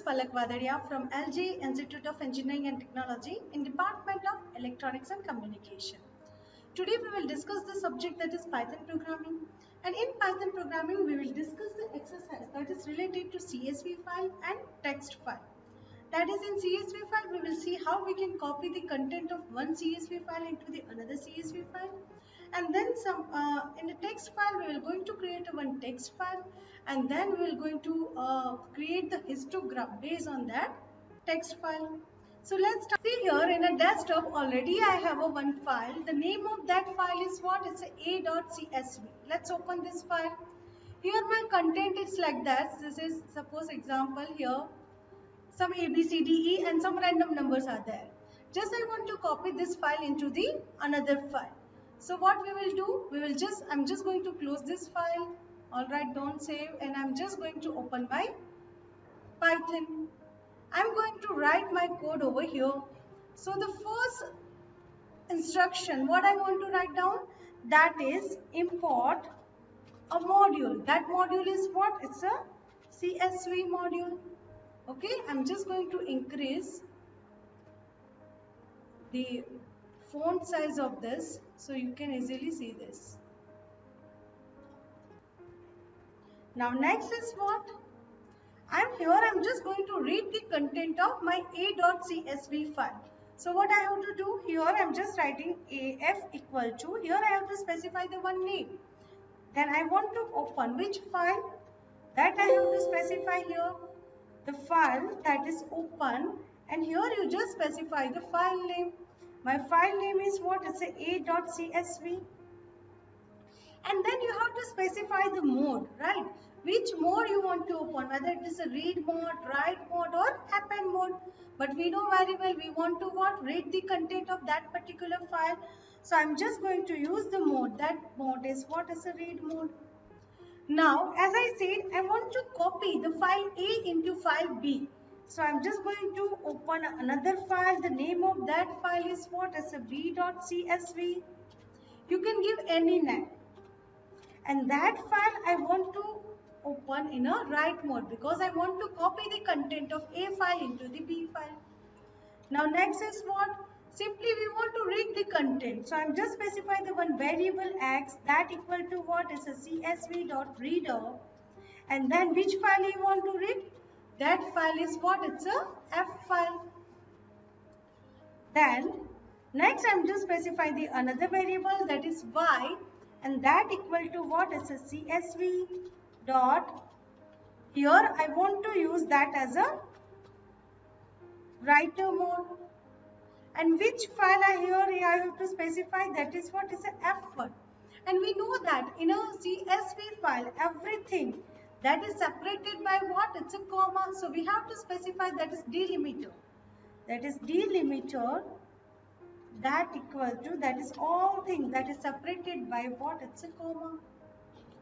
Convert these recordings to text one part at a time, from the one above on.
Palak Vadaria from LG Institute of Engineering and Technology in Department of Electronics and Communication. Today we will discuss the subject that is Python programming, and in Python programming we will discuss the exercise that is related to CSV file and text file. That is, in CSV file we will see how we can copy the content of one CSV file into the another CSV file, and then in the text file we will going to create one text file, and then we will going to create the histogram based on that text file. So let's start. See here in a desktop already I have one file. The name of that file is what? It's a.csv. Let's open this file. Here my content is like that. This is suppose example here. Some A, B, C, D, E and some random numbers are there. Just I want to copy this file into the another file. So what we will do, I'm just going to close this file. Alright, don't save, and I'm just going to open my Python. I'm going to write my code over here. So the first instruction, what I want to write down, that is import a module. That module is what? It's a CSV module. Okay, I'm just going to increase the font size of this so you can easily see this. Now next is what? I'm just going to read the content of my a.csv file. So what I have to do here, I'm just writing af equal to, here I have to specify the one name. Then I want to open which file? That I have to specify here. The file that is open, and here you just specify the file name. My file name is what? It's a.csv. And then you have to specify the mode, right? Which mode you want to open, whether it is a read mode, write mode or append mode. But we know very well we want to what? Read the content of that particular file. So I'm just going to use the mode. That mode is what? Is a read mode. Now, as I said, I want to copy the file A into file B. So I'm just going to open another file. The name of that file is what? It's a b.csv. You can give any name. And that file I want to open in a write mode because I want to copy the content of A file into the B file. Now next is what? Simply we want to read the content. So I'm just specifying the one variable x that equal to what? Is a csv.reader. And then which file you want to read? That file is what? It's a f file. Then next I'm just specifying the another variable, that is y, and that equal to what? Is a csv dot, here I want to use that as a writer mode. And which file I have to specify, that is what? Is a f1. And we know that in a CSV file everything that is separated by what? It's a comma. So we have to specify that is delimiter. That is delimiter, that equal to, that is all things that is separated by what? It's a comma.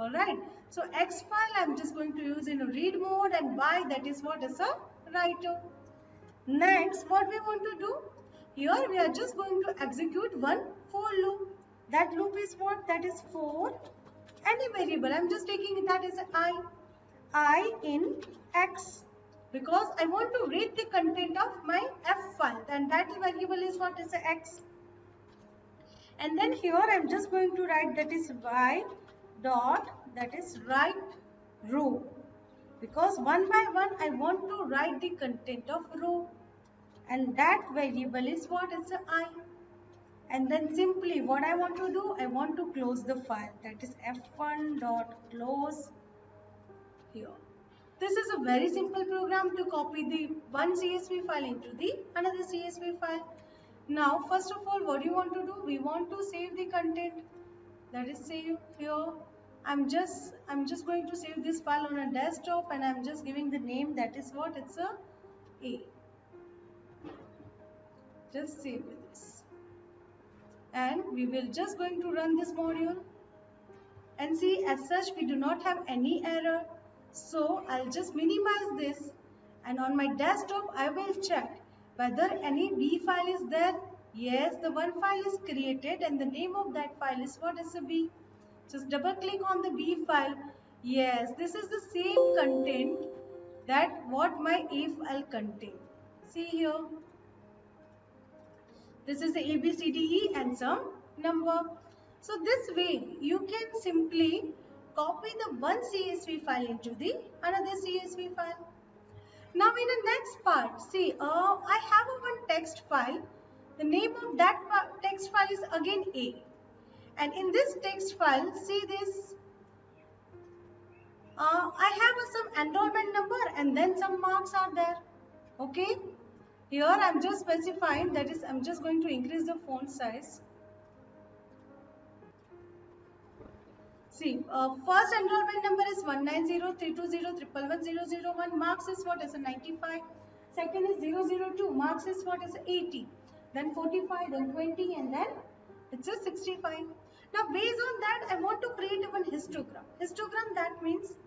Alright. So X file I'm just going to use in a read mode, and Y, that is what? Is a writer. Next, what we want to do? Here we are just going to execute one for loop. That loop is what? That is for any variable. I'm just taking that as I in X, because I want to read the content of my F file, and that variable is what? Is X. And then here I'm just going to write that is Y dot, that is write row, because one by one I want to write the content of row, and that variable is what? Is I. And then simply what I want to do, I want to close the file, that is f1 dot close here. This is a very simple program to copy the one CSV file into the another CSV file. Now first of all, what do you want to do? We want to save the content, that is save here. I'm just going to save this file on a desktop, and I'm just giving the name, that is what? It's A. Just save this, and we will just going to run this module, and see, as such we do not have any error. So I'll just minimize this, and on my desktop I will check whether any B file is there. Yes, the one file is created, and the name of that file is what? Is a B. Just double click on the B file. Yes, this is the same content that what my if I'll contain. See here, this is the A, B, C, D, E and some number. So this way you can simply copy the one CSV file into the another CSV file. Now in the next part, see, I have a one text file. The name of that text file is again A. And in this text file, see this, I have some enrollment number and then some marks are there. Okay. Here I'm just specifying, that is, I'm just going to increase the font size. See, first enrollment number is 19032011101. Marks is what is a 95. Second is 002. Marks is what is 80. Then 45, then 20, and then it's a 65. Now, based on that, I want to create one histogram. Histogram, that means,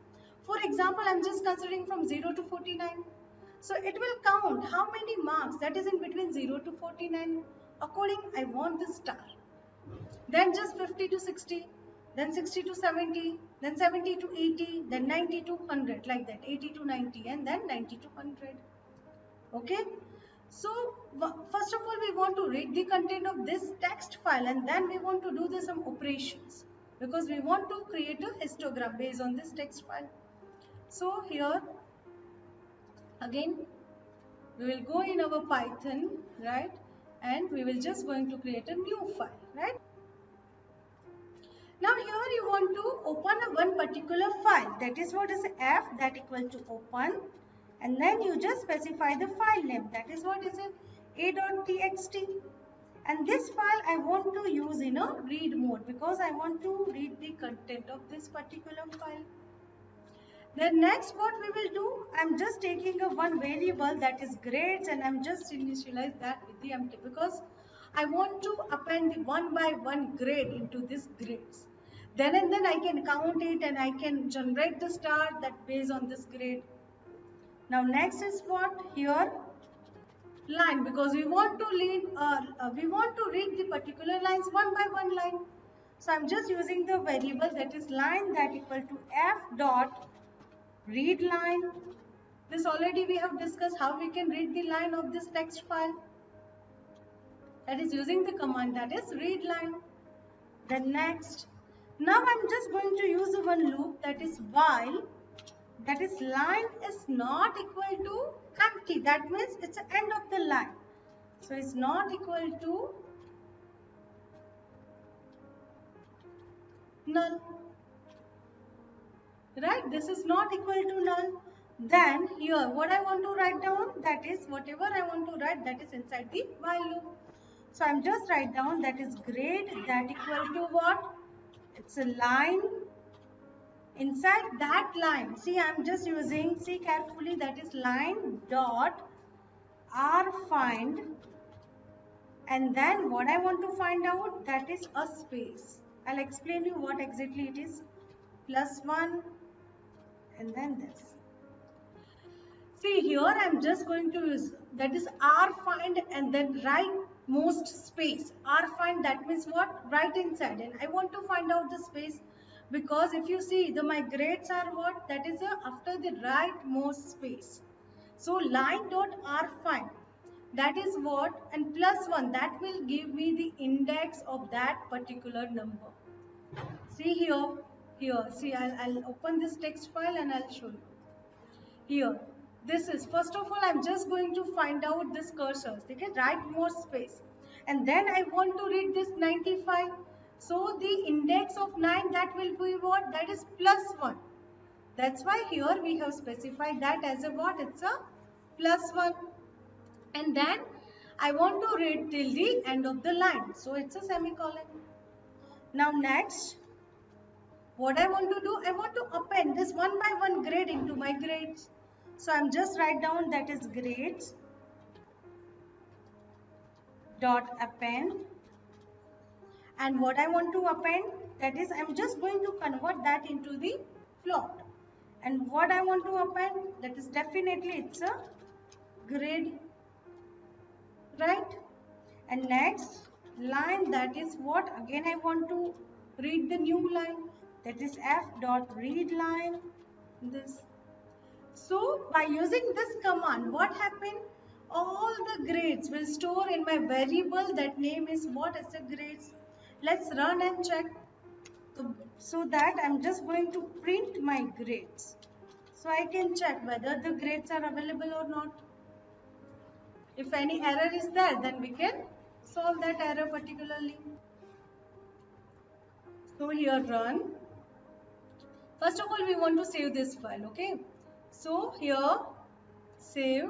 for example, I'm just considering from 0 to 49. So it will count how many marks that is in between 0 to 49. According, I want the star. Then just 50 to 60, then 60 to 70, then 70 to 80, then 90 to 100, like that, 80 to 90, and then 90 to 100. Okay. So first of all, we want to read the content of this text file, and then we want to do some operations, because we want to create a histogram based on this text file. So here again we will go in our Python, right, and we will just going to create a new file, right. Now here you want to open a one particular file, that is what is f, that equal to open, and then you just specify the file name, that is what is it, a.txt, and this file I want to use in a read mode because I want to read the content of this particular file. Then next what we will do, I'm just taking a one variable, that is grades, and I'm just initialize that with the empty because I want to append the one by one grade into this grades. Then and then I can count it and I can generate the star that based on this grade. Now next is what here, line, because we want to read the particular lines one by one line. So I'm just using the variable, that is line, that equal to f dot read line. This already we have discussed how we can read the line of this text file. That is using the command, that is read line. Then next, now I'm just going to use the one loop, that is while, that is line is not equal to empty. That means it's the end of the line. So it's not equal to null. Right? This is not equal to null. Then here what I want to write down, that is whatever I want to write, that is inside the while loop. So I'm just write down, that is grade, that equal to what? It's a line. Inside that line, see, I'm just using, see carefully, that is line dot r find, and then what I want to find out, that is a space. I'll explain you what exactly it is. +1 and then this. See here I'm just going to use, that is r find and then rightmost space. R find, that means what? Right inside, and I want to find out the space because if you see my grades are what? That is after the rightmost space. So line dot r find, that is what, and +1, that will give me the index of that particular number. See here, see I'll open this text file and I'll show you. Here, this is, first of all, I'm just going to find out this cursors, okay, rightmost space. And then I want to read this 95. So the index of 9, that will be what? That is +1. That's why here we have specified that as a what? It's a +1. And then I want to read till the end of the line. So it's a semicolon. Now next, what I want to do, I want to append this one by one grade into my grades. So I'm just write down, that is grades dot append, and what I want to append, that is I'm just going to convert that into the float, and what I want to append, that is definitely it's a grade, right? And next line, that is what, again I want to read the new line, that is f dot read line, this. So by using this command, what happened? All the grades will store in my variable. That name is what? It's a grades. Let's run and check. So that I'm just going to print my grades. So I can check whether the grades are available or not. If any error is there, then we can solve that error particularly. So here run. First of all, we want to save this file, okay? So here save,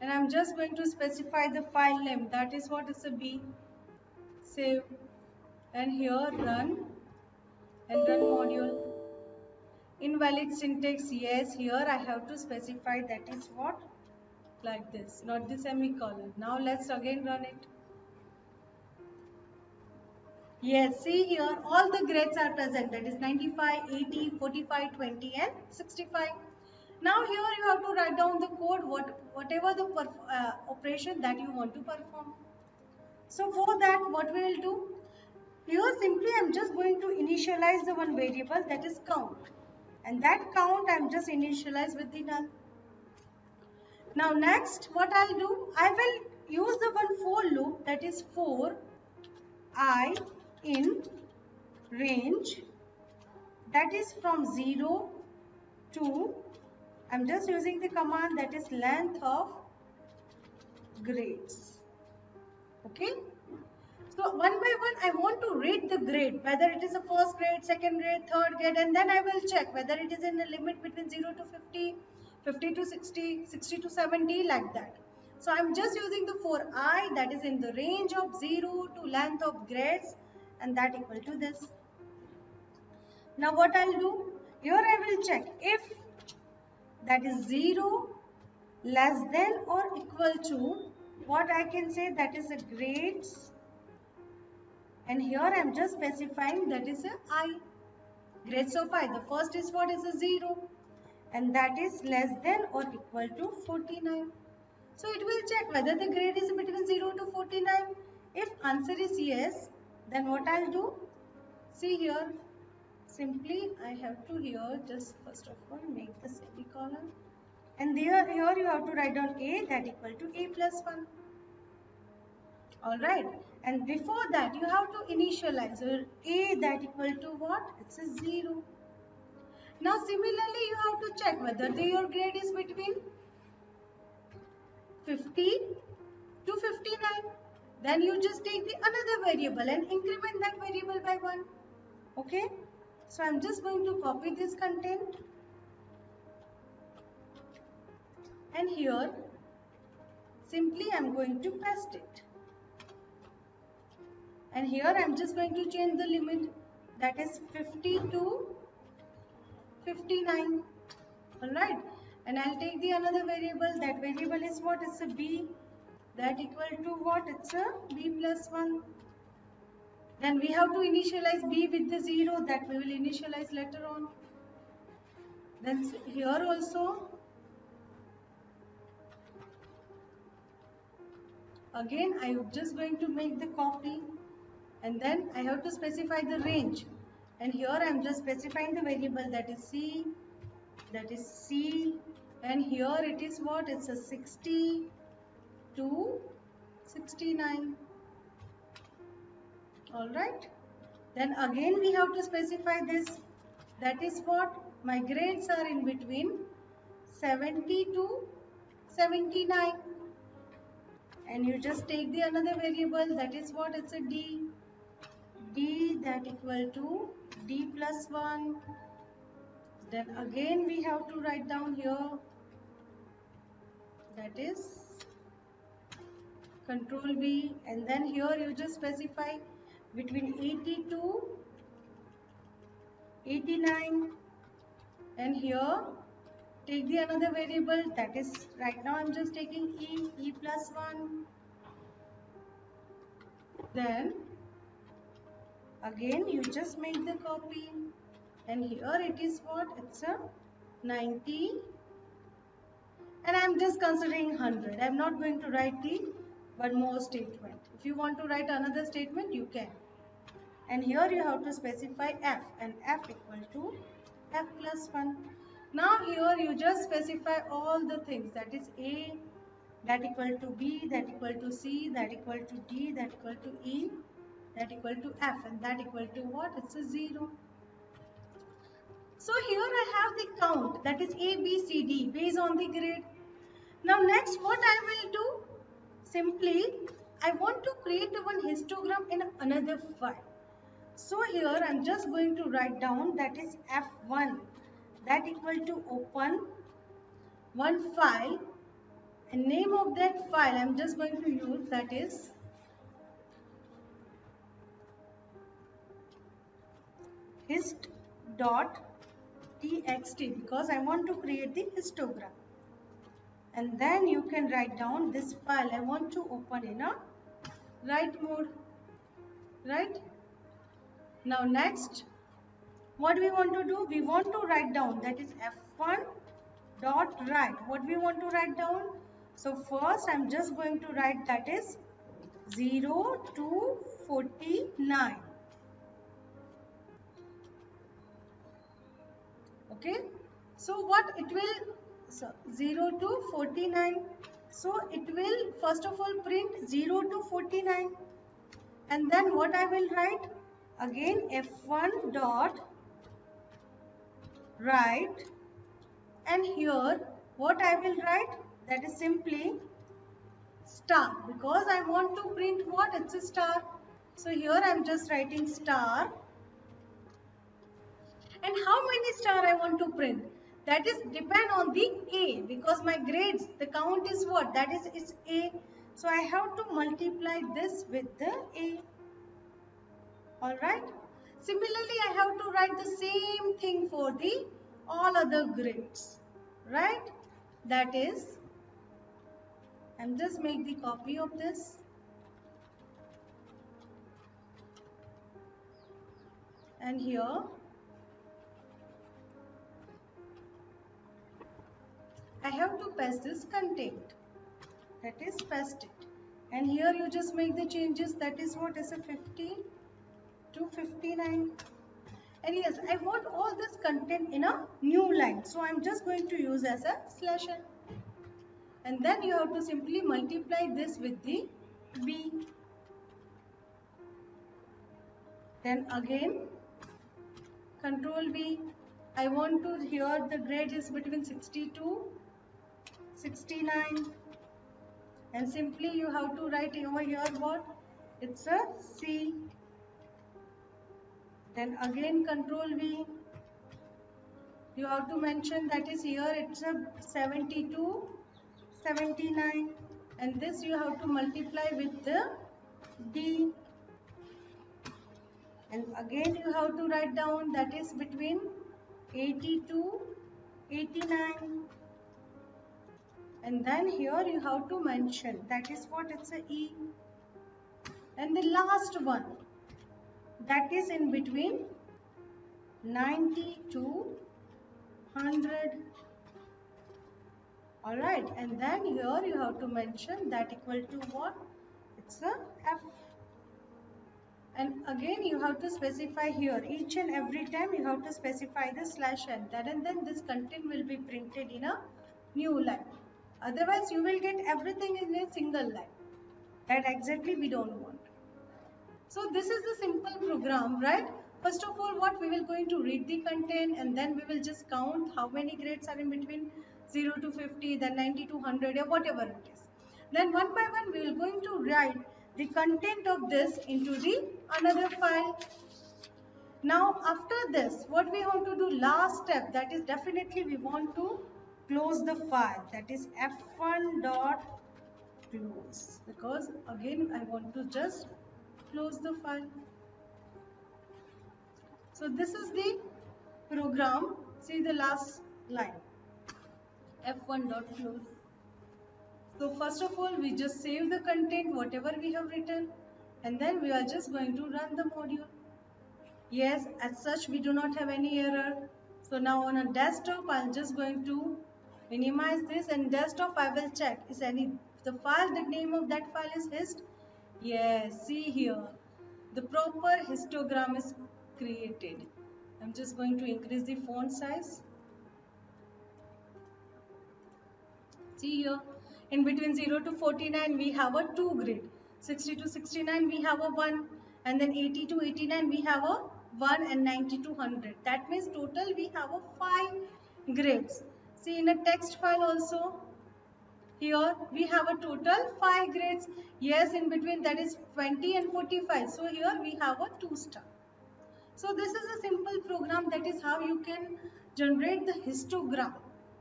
and I'm just going to specify the file name. That is what is a B. Save, and here run, and run module. Invalid syntax, yes, here I have to specify that is what, like this, not the semicolon. Now let's again run it. Yes, see here all the grades are present, that is 95, 80, 45, 20 and 65. Now here you have to write down the code, whatever the operation that you want to perform. So for that, what we will do? Here simply I am just going to initialize the one variable, that is count. And that count I am just initialize with the null. Now next what I'll do? I will use the one for loop, that is for I in range, that is from 0 to, I'm just using the command, that is length of grades. Okay. So one by one I want to rate the grade, whether it is a first grade, second grade, third grade, and then I will check whether it is in the limit between 0 to 50, 50 to 60, 60 to 70, like that. So I'm just using the for I, that is in the range of 0 to length of grades, and that equal to this. Now what I'll do? Here I will check if that is 0 less than or equal to, what I can say, that is a grades, and here I am just specifying that is a I. Grades of I. The first is what is a 0, and that is less than or equal to 49. So it will check whether the grade is between 0 to 49. If answer is yes, then what I'll do? See here, simply I have to here just first of all make the semicolon, and here you have to write down A, that equal to A plus 1. Alright, and before that you have to initialize A, that equal to what? It's a 0. Now similarly you have to check whether your grade is between 50 to 59. Then you just take the another variable and increment that variable by 1. Okay, so I'm just going to copy this content, and here simply I'm going to paste it, and here I'm just going to change the limit, that is 50 to 59. Alright, and I'll take the another variable. That variable is what? It's a B, that equal to what? It's a B plus 1. Then we have to initialize B with the 0, that we will initialize later on. Then here also again I am just going to make the copy, and then I have to specify the range, and here I am just specifying the variable, that is C, and here it is what? It's a 60 to 69. Alright, then again we have to specify this, that is what? My grades are in between 70 to 79, and you just take the another variable, that is what? It's a D, that equal to D plus 1. Then again we have to write down here, that is control V, and then here you just specify between 80 to 89, and here take the another variable, that is right now I'm just taking E plus 1. Then again you just make the copy, and here it is what? It's a 90, and I'm just considering 100. I'm not going to write the one more statement. If you want to write another statement, you can. And here you have to specify F, and F equal to F plus 1. Now here you just specify all the things, that is A, that equal to B, that equal to C, that equal to D, that equal to E, that equal to F, and that equal to what? It's a 0. So here I have the count, that is A, B, C, D based on the grade. Now next what I will do? Simply I want to create one histogram in another file. So here I am just going to write down, that is F1, that equal to open one file, and name of that file I am just going to use, that is hist.txt, because I want to create the histogram. And then you can write down this file I want to open in a write mode, right? Now next what we want to do, we want to write down, that is F1 dot write. What we want to write down? So first I'm just going to write, that is 0 to 49. Okay, so what it will, so 0 to 49, so it will first of all print 0 to 49, and then what I will write again, F1 dot write, and here what I will write, that is simply star, because I want to print what? It's a star. So here I am just writing star, and how many star I want to print, that is depend on the A, because my grades, the count is what? That is it's A. So I have to multiply this with the A. Alright. Similarly, I have to write the same thing for the all other grades. Right? That is, I'm just make the copy of this. And here I have to paste this content, that is paste it, and here you just make the changes, that is what is a 50 to 59, and yes, I want all this content in a new line, so I'm just going to use as a slash n, and then you have to simply multiply this with the B, then again control V. I want to, here the grade is between 60 to 69, and simply you have to write over here what? It's a C. Then again control V. You have to mention, that is here it's a 72, 79, and this you have to multiply with the D. And again you have to write down, that is between 80 to 89. And then here you have to mention, that is what? It's a E. And the last one, that is in between 90 to 100. Alright, and then here you have to mention that equal to what? It's a F. And again you have to specify here, each and every time you have to specify the slash n, and then this content will be printed in a new line. Otherwise you will get everything in a single line. That exactly we don't want. So this is the simple program, right? First of all, what we will going to read the content, and then we will just count how many grades are in between 0 to 50, then 90 to 100, or whatever it is. Then one by one we will going to write the content of this into the another file. Now after this, what we want to do, last step, that is definitely we want to close the file, that is f1 dot close, because again I want to just close the file. So this is the program. See the last line, f1 dot close. So first of all we just save the content whatever we have written, and then we are just going to run the module. Yes, as such we do not have any error. So now on a desktop I'm just going to minimize this, and desktop I will check is any the file, the name of that file is hist. Yes, see here the proper histogram is created. I'm just going to increase the font size. See here, in between 0 to 49 we have a 2 grid, 60 to 69 we have a 1, and then 80 to 89 we have a 1, and 90 to 100. That means total we have a 5 grids. See, in a text file also, here we have a total 5 grids. Yes, in between that is 20 and 45. So here we have a 2 star. So this is a simple program. That is how you can generate the histogram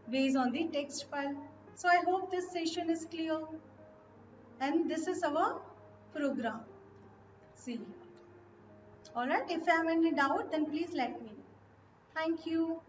based on the text file. So I hope this session is clear. And this is our program. See. Alright, if you have any doubt, then please let me know. Thank you.